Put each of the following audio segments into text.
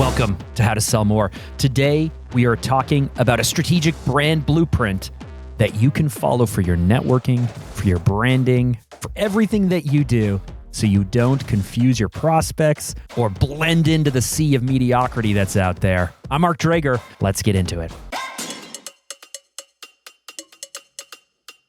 Welcome to How to Sell More. Today, we are talking about a strategic brand blueprint that you can follow for your networking, for your branding, for everything that you do, so you don't confuse your prospects or blend into the sea of mediocrity that's out there. I'm Mark Drager. Let's get into it.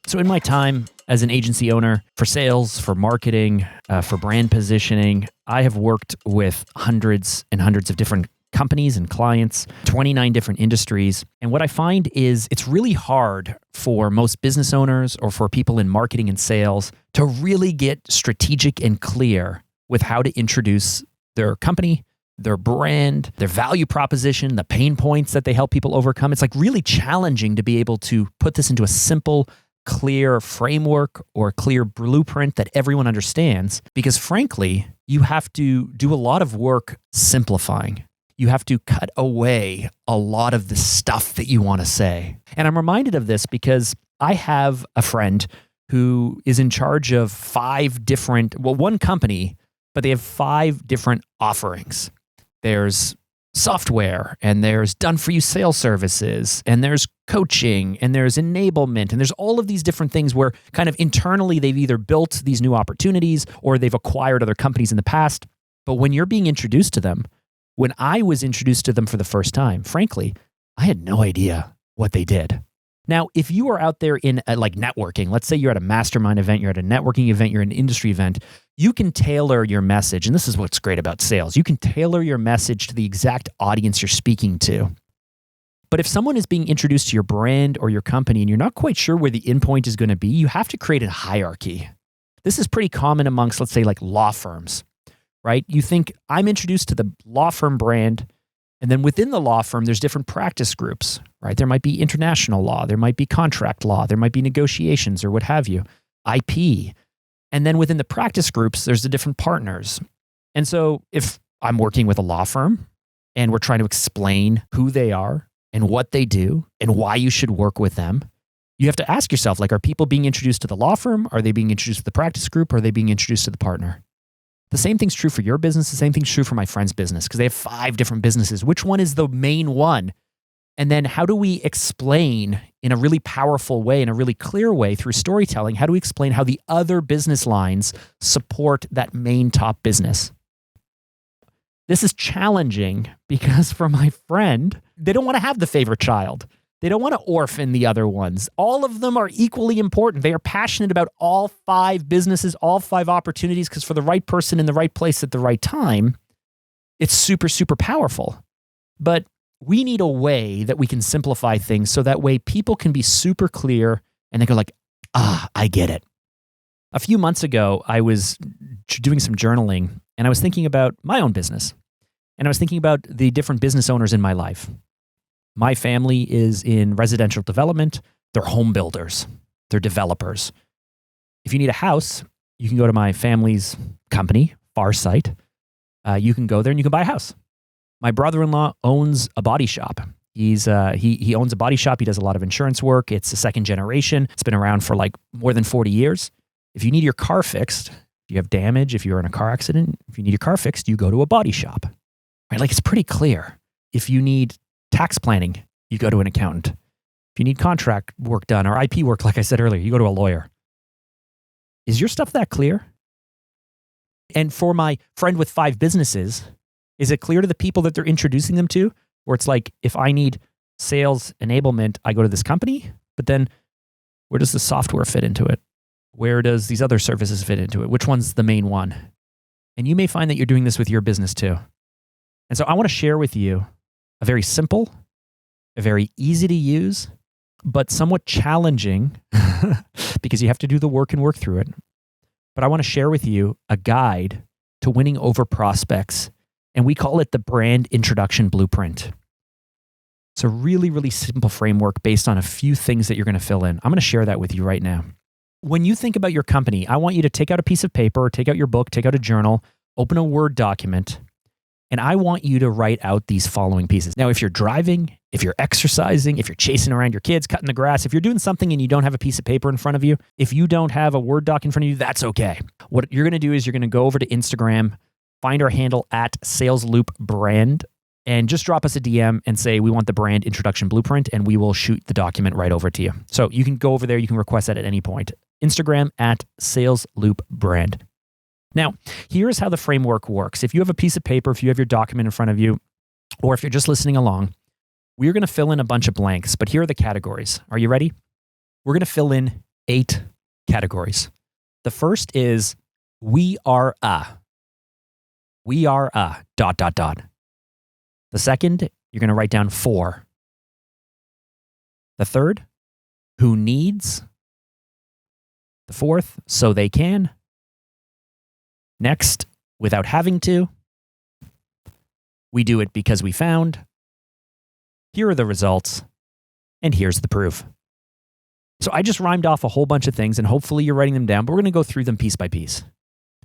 So in my time as an agency owner for sales, for marketing, for brand positioning, I have worked with hundreds and hundreds of different companies and clients, 29 different industries. And what I find is it's really hard for most business owners or for people in marketing and sales to really get strategic and clear with how to introduce their company, their brand, their value proposition, the pain points that they help people overcome. It's like really challenging to be able to put this into a simple, clear framework or clear blueprint that everyone understands, because frankly, you have to do a lot of work simplifying. You have to cut away a lot of the stuff that you want to say. And I'm reminded of this because I have a friend who is in charge of one company, but they have 5 different offerings. There's software, and there's done-for-you sales services, and there's coaching, and there's enablement, and there's all of these different things where kind of internally they've either built these new opportunities or they've acquired other companies in the past. But when you're being introduced to them, when I was introduced to them for the first time, frankly, I had no idea what they did. Now, if you are out there in like networking, let's say you're at a mastermind event, you're at a networking event, you're at an industry event, you can tailor your message. And this is what's great about sales. You can tailor your message to the exact audience you're speaking to. But if someone is being introduced to your brand or your company and you're not quite sure where the endpoint is going to be, you have to create a hierarchy. This is pretty common amongst, let's say, like law firms, right? You think I'm introduced to the law firm brand, and then within the law firm, there's different practice groups, right? There might be international law, there might be contract law, there might be negotiations or what have you, IP. And then within the practice groups, there's the different partners. And so if I'm working with a law firm and we're trying to explain who they are and what they do and why you should work with them, you have to ask yourself, like, are people being introduced to the law firm? Are they being introduced to the practice group? Or are they being introduced to the partner? The same thing's true for your business. The same thing's true for my friend's business, because they have 5 different businesses. Which one is the main one? And then how do we explain in a really powerful way, in a really clear way through storytelling, how do we explain how the other business lines support that main top business? This is challenging because for my friend, they don't want to have the favorite child. They don't want to orphan the other ones. All of them are equally important. They are passionate about all 5 businesses, all 5 opportunities, because for the right person in the right place at the right time, it's super, super powerful. But we need a way that we can simplify things so that way people can be super clear and they go like, I get it. A few months ago, I was doing some journaling and I was thinking about my own business. And I was thinking about the different business owners in my life. My family is in residential development. They're home builders. They're developers. If you need a house, you can go to my family's company, Farsight. You can go there and you can buy a house. My brother-in-law owns a body shop. He owns a body shop. He does a lot of insurance work. It's a second generation. It's been around for like more than 40 years. If you need your car fixed, if you have damage, if you're in a car accident, if you need your car fixed, you go to a body shop. Right? Like, it's pretty clear. If you need tax planning, you go to an accountant. If you need contract work done or IP work, like I said earlier, you go to a lawyer. Is your stuff that clear? And for my friend with 5 businesses, is it clear to the people that they're introducing them to? Where it's like, if I need sales enablement, I go to this company, but then where does the software fit into it? Where does these other services fit into it? Which one's the main one? And you may find that you're doing this with your business too. And so I want to share with you a very simple, a very easy to use, but somewhat challenging because you have to do the work and work through it. But I want to share with you a guide to winning over prospects, and we call it the Brand Introduction Blueprint. It's a really, really simple framework based on a few things that you're going to fill in. I'm going to share that with you right now. When you think about your company, I want you to take out a piece of paper, take out your book, take out a journal, open a Word document, and I want you to write out these following pieces. Now, if you're driving, if you're exercising, if you're chasing around your kids, cutting the grass, if you're doing something and you don't have a piece of paper in front of you, if you don't have a Word doc in front of you, that's okay. What you're going to do is you're going to go over to Instagram, find our handle at SalesLoopBrand, and just drop us a DM and say, we want the brand introduction blueprint, and we will shoot the document right over to you. So you can go over there. You can request that at any point. Instagram at SalesLoopBrand. Now, here's how the framework works. If you have a piece of paper, if you have your document in front of you, or if you're just listening along, we're going to fill in a bunch of blanks, but here are the categories. Are you ready? We're going to fill in 8 categories. The first is we are a dot, dot, dot. The second, you're going to write down 4. The third, who needs. The fourth, so they can. Next, without having to. We do it because we found. Here are the results. And here's the proof. So I just rhymed off a whole bunch of things, and hopefully you're writing them down, but we're going to go through them piece by piece.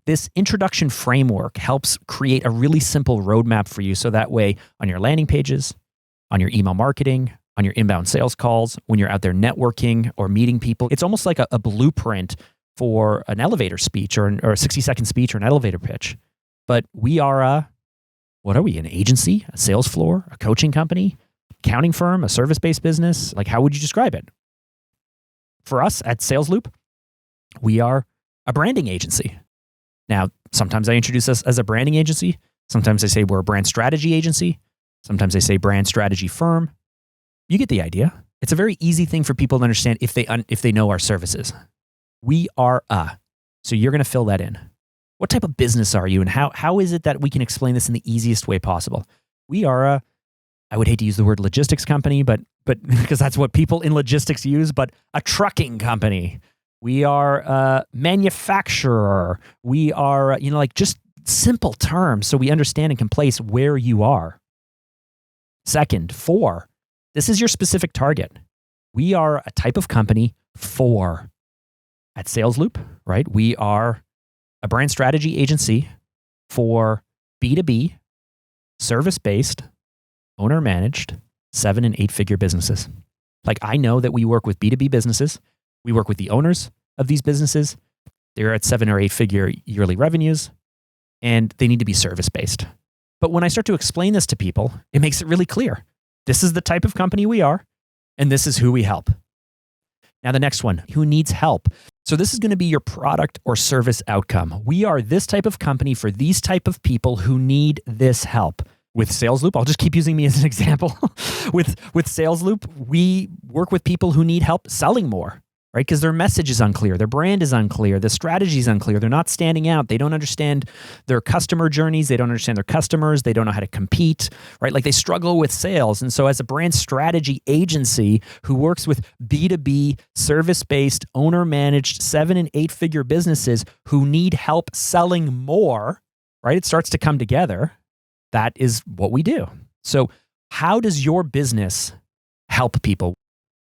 This introduction framework helps create a really simple roadmap for you, so that way on your landing pages, on your email marketing, on your inbound sales calls, when you're out there networking or meeting people, it's almost like a blueprint for an elevator speech or a 60-second speech or an elevator pitch. But we are what are we, an agency, a sales floor, a coaching company, accounting firm, a service-based business? Like, how would you describe it? For us at Sales Loop, we are a branding agency. Now, sometimes I introduce us as a branding agency. Sometimes I say we're a brand strategy agency. Sometimes I say brand strategy firm. You get the idea. It's a very easy thing for people to understand if they know our services. We are so you're going to fill that in. What type of business are you, and how is it that we can explain this in the easiest way possible? We are I would hate to use the word logistics company, but because that's what people in logistics use, but a trucking company. We are a manufacturer. We are, like just simple terms so we understand and can place where you are. Second, 4, this is your specific target. We are a type of company for, at Sales Loop, right? We are a brand strategy agency for B2B, service-based, owner-managed, 7- and 8-figure businesses. Like, I know that we work with B2B businesses. We work with the owners of these businesses. They're at 7- or 8-figure yearly revenues, and they need to be service-based. But when I start to explain this to people, it makes it really clear. This is the type of company we are, and this is who we help. Now, the next one, who needs help? So this is going to be your product or service outcome. We are this type of company for these type of people who need this help. With Sales Loop, I'll just keep using me as an example. With Sales Loop, we work with people who need help selling more, right? Because their message is unclear, their brand is unclear, the strategy is unclear, they're not standing out, they don't understand their customer journeys, they don't understand their customers, they don't know how to compete, right? Like, they struggle with sales. And so as a brand strategy agency who works with B2B, service-based, owner-managed, 7- and 8-figure businesses who need help selling more, right? It starts to come together. That is what we do. So how does your business help people?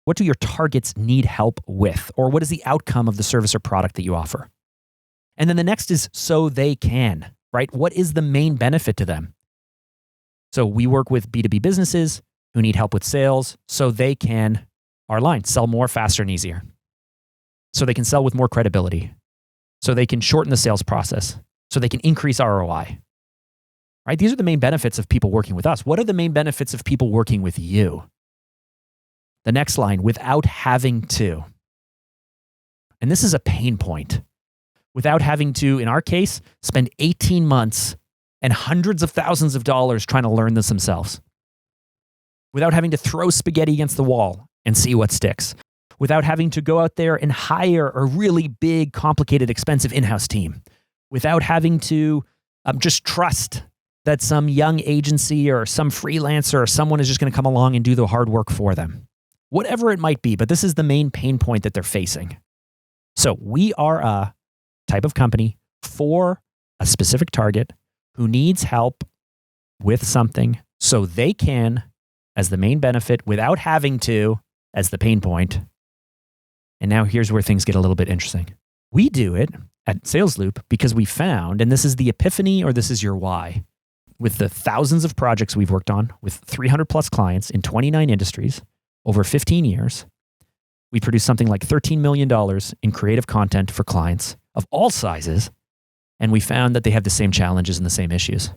What do your targets need help with? Or what is the outcome of the service or product that you offer? And then the next is so they can, right? What is the main benefit to them? So we work with B2B businesses who need help with sales so they can, our line, sell more, faster, and easier. So they can sell with more credibility. So they can shorten the sales process. So they can increase ROI. Right? These are the main benefits of people working with us. What are the main benefits of people working with you? The next line, without having to. And this is a pain point. Without having to, in our case, spend 18 months and hundreds of thousands of dollars trying to learn this themselves. Without having to throw spaghetti against the wall and see what sticks. Without having to go out there and hire a really big, complicated, expensive in-house team. Without having to just trust that some young agency or some freelancer or someone is just going to come along and do the hard work for them. Whatever it might be, but this is the main pain point that they're facing. So we are a type of company for a specific target who needs help with something so they can, as the main benefit, without having to, as the pain point. And now here's where things get a little bit interesting. We do it at Sales Loop because we found, and this is the epiphany or this is your why, with the thousands of projects we've worked on with 300 plus clients in 29 industries over 15 years, we produce something like $13 million in creative content for clients of all sizes. And we found that they have the same challenges and the same issues.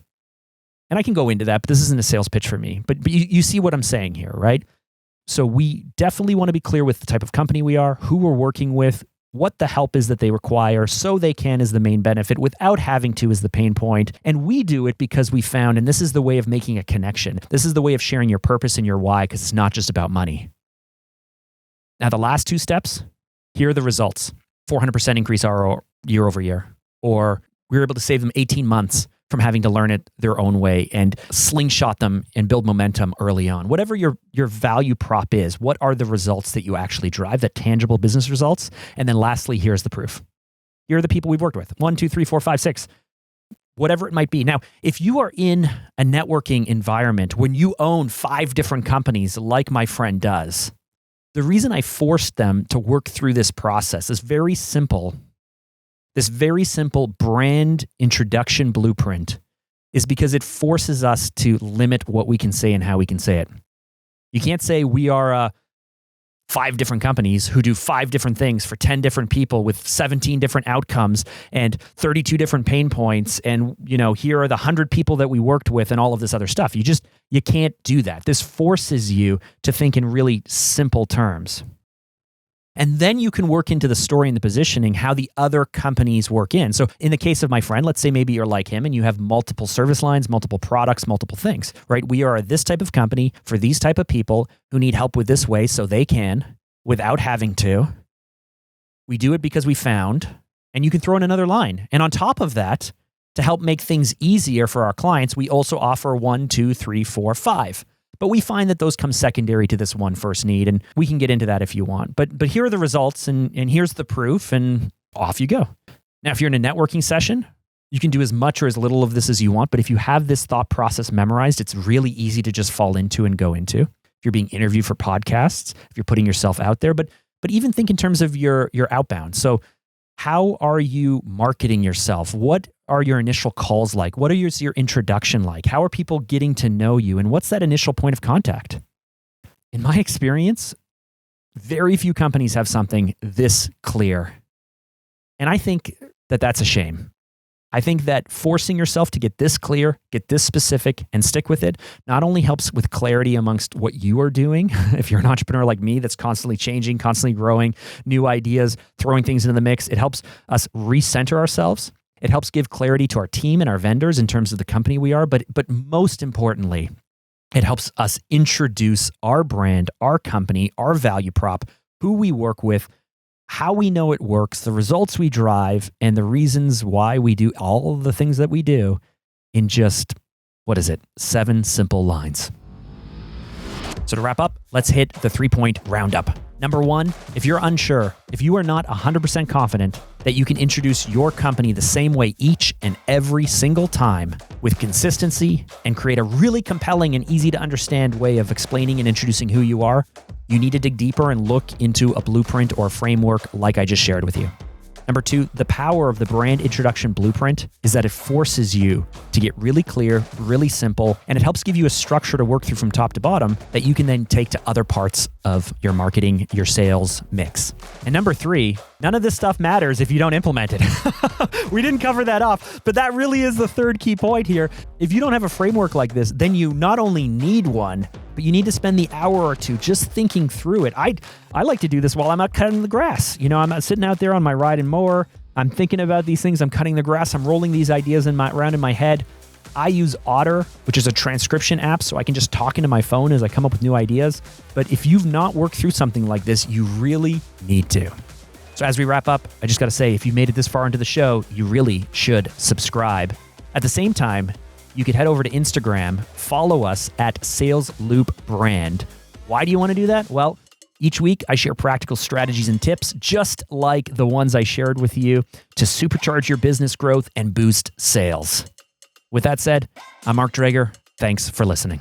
And I can go into that, but this isn't a sales pitch for me. But you see what I'm saying here, right? So we definitely want to be clear with the type of company we are, who we're working with, what the help is that they require, so they can is the main benefit without having to is the pain point. And we do it because we found, and this is the way of making a connection. This is the way of sharing your purpose and your why, because it's not just about money. Now, the last two steps, here are the results. 400% increase year over year. Or we were able to save them 18 months from having to learn it their own way and slingshot them and build momentum early on. Whatever your value prop is, what are the results that you actually drive, the tangible business results? And then lastly, here's the proof. Here are the people we've worked with. 1, 2, 3, 4, 5, 6. Whatever it might be. Now, if you are in a networking environment when you own 5 different companies like my friend does, the reason I forced them to work through this process is very simple. This very simple brand introduction blueprint is because it forces us to limit what we can say and how we can say it. You can't say we are 5 different companies who do 5 different things for 10 different people with 17 different outcomes and 32 different pain points. And, here are the 100 people that we worked with and all of this other stuff. You can't do that. This forces you to think in really simple terms. And then you can work into the story and the positioning, how the other companies work in. So in the case of my friend, let's say maybe you're like him and you have multiple service lines, multiple products, multiple things, right? We are this type of company for these type of people who need help with this way so they can, without having to. We do it because we found, and you can throw in another line. And on top of that, to help make things easier for our clients, we also offer 1, 2, 3, 4, 5. But we find that those come secondary to this one first need, and we can get into that if you want. But here are the results, and here's the proof, and off you go. Now, if you're in a networking session, you can do as much or as little of this as you want, but if you have this thought process memorized, it's really easy to just fall into and go into. If you're being interviewed for podcasts, if you're putting yourself out there, but even think in terms of your outbound. So how are you marketing yourself? What are your initial calls like? What are your introduction like? How are people getting to know you? And what's that initial point of contact? In my experience, very few companies have something this clear. And I think that that's a shame. I think that forcing yourself to get this clear, get this specific, and stick with it not only helps with clarity amongst what you are doing, if you're an entrepreneur like me that's constantly changing, constantly growing, new ideas, throwing things into the mix, it helps us recenter ourselves. It helps give clarity to our team and our vendors in terms of the company we are, but most importantly, it helps us introduce our brand, our company, our value prop, who we work with, how we know it works, the results we drive, and the reasons why we do all of the things that we do in just, 7 simple lines. So to wrap up, let's hit the 3-point roundup. Number 1, if you're unsure, if you are not 100% confident that you can introduce your company the same way each and every single time with consistency and create a really compelling and easy to understand way of explaining and introducing who you are, you need to dig deeper and look into a blueprint or a framework like I just shared with you. Number 2, the power of the brand introduction blueprint is that it forces you to get really clear, really simple, and it helps give you a structure to work through from top to bottom that you can then take to other parts of your marketing, your sales mix. And number 3, none of this stuff matters if you don't implement it. We didn't cover that off, but that really is the third key point here. If you don't have a framework like this, then you not only need one, but you need to spend the hour or two just thinking through it. I like to do this while I'm out cutting the grass. I'm sitting out there on my ride and mower. I'm thinking about these things. I'm cutting the grass. I'm rolling these ideas around in my head. I use Otter, which is a transcription app, so I can just talk into my phone as I come up with new ideas. But if you've not worked through something like this, you really need to. So as we wrap up, I just got to say, if you made it this far into the show, you really should subscribe. At the same time, you could head over to Instagram, follow us at Sales Loop Brand. Why do you want to do that? Well, each week I share practical strategies and tips, just like the ones I shared with you, to supercharge your business growth and boost sales. With that said, I'm Mark Drager. Thanks for listening.